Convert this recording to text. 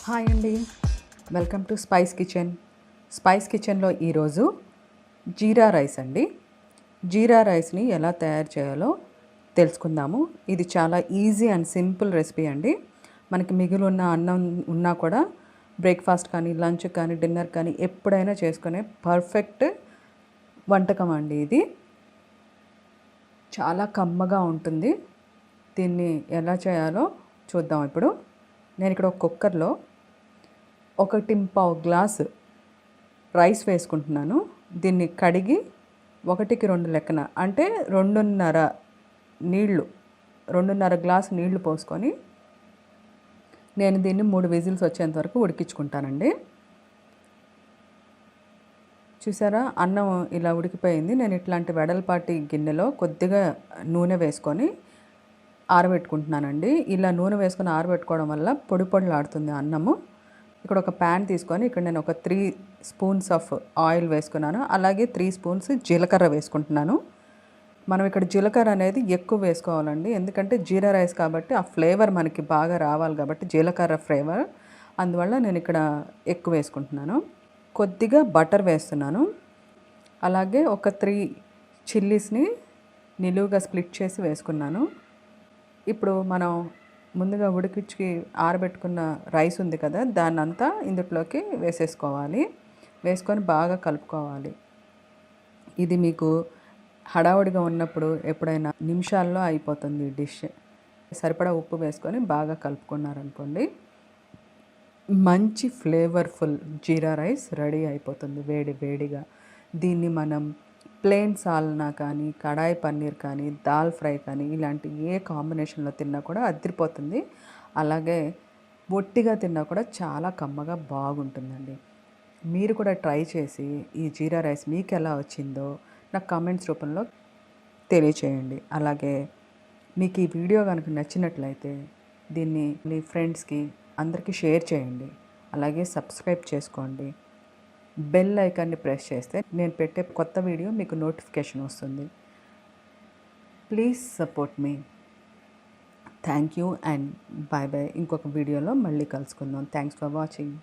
Hi అండి, welcome to spice కిచెన్లో ఈరోజు జీరా రైస్ అండి. జీరా రైస్ని ఎలా తయారు చేయాలో తెలుసుకుందాము. ఇది చాలా ఈజీ అండ్ సింపుల్ రెసిపీ అండి. మనకి మిగిలి ఉన్న అన్నం ఉన్నా కూడా బ్రేక్ఫాస్ట్ కానీ, లంచ్ కానీ, డిన్నర్ కానీ ఎప్పుడైనా చేసుకునే పర్ఫెక్ట్ వంటకం అండి. ఇది చాలా కమ్మగా ఉంటుంది. దీన్ని ఎలా చేయాలో చూద్దాం. ఇప్పుడు నేను ఇక్కడ ఒక కుక్కర్లో 1.5 గ్లాసు రైస్ వేసుకుంటున్నాను. దీన్ని కడిగి 1:2 లెక్కన అంటే 2.5 గ్లాసు నీళ్లు పోసుకొని నేను దీన్ని 3 విజిల్స్ వచ్చేంత వరకు ఉడికించుకుంటానండి. చూసారా, అన్నం ఇలా ఉడికిపోయింది. నేను ఇట్లాంటి వెడల్పాటి గిన్నెలో కొద్దిగా నూనె వేసుకొని ఆరబెట్టుకుంటున్నానండి. ఇలా నూనె వేసుకొని ఆరబెట్టుకోవడం వల్ల పొడి పొడిలాడుతుంది అన్నము. ఇక్కడ ఒక ప్యాన్ తీసుకొని ఇక్కడ నేను ఒక 3 స్పూన్స్ ఆఫ్ ఆయిల్ వేసుకున్నాను. అలాగే 3 స్పూన్స్ జీలకర్ర వేసుకుంటున్నాను. మనం ఇక్కడ జీలకర్ర అనేది ఎక్కువ వేసుకోవాలండి, ఎందుకంటే జీరా రైస్ కాబట్టి ఆ ఫ్లేవర్ మనకి బాగా రావాలి కాబట్టి జీలకర్ర ఫ్లేవర్, అందువల్ల నేను ఇక్కడ ఎక్కువ వేసుకుంటున్నాను. కొద్దిగా బటర్ వేస్తున్నాను. అలాగే ఒక 3 చిల్లీస్ని నిలువుగా స్ప్లిట్ చేసి వేసుకున్నాను. ఇప్పుడు మనం ముందుగా ఉడికించి ఆరబెట్టుకున్న రైస్ ఉంది కదా, దాన్నంతా ఇందులోకి వేసేసుకోవాలి. వేసుకొని బాగా కలుపుకోవాలి. ఇది మీకు హడావుడిగా ఉన్నప్పుడు ఎప్పుడైనా నిమిషాల్లో అయిపోతుంది ఈ డిష్. సరిపడా ఉప్పు వేసుకొని బాగా కలుపుకున్నారనుకోండి, మంచి ఫ్లేవర్ఫుల్ జీరా రైస్ రెడీ అయిపోతుంది వేడి వేడిగా. దీన్ని మనం ప్లెయిన్ సాల్నా కానీ, కడాయి పన్నీర్ కానీ, దాల్ ఫ్రై కానీ ఇలాంటి ఏ కాంబినేషన్లో తిన్నా కూడా అదిరిపోతుంది. అలాగే ఒట్టిగా తిన్నా కూడా చాలా కమ్మగా బాగుంటుందండి. మీరు కూడా ట్రై చేసి ఈ జీరా రైస్ మీకు ఎలా వచ్చిందో నాకు కామెంట్స్ రూపంలో తెలియచేయండి. అలాగే మీకు ఈ వీడియో కనుక నచ్చినట్లయితే దీన్ని మీ ఫ్రెండ్స్కి అందరికీ షేర్ చేయండి. అలాగే సబ్స్క్రైబ్ చేసుకోండి. బెల్ ఐకాన్ని ప్రెస్ చేస్తే నేను పెట్టే కొత్త వీడియో మీకు నోటిఫికేషన్ వస్తుంది. Please support me. Thank you and bye bye. ఇంకొక వీడియోలో మళ్ళీ కలుసుకుందాం. Thanks for watching.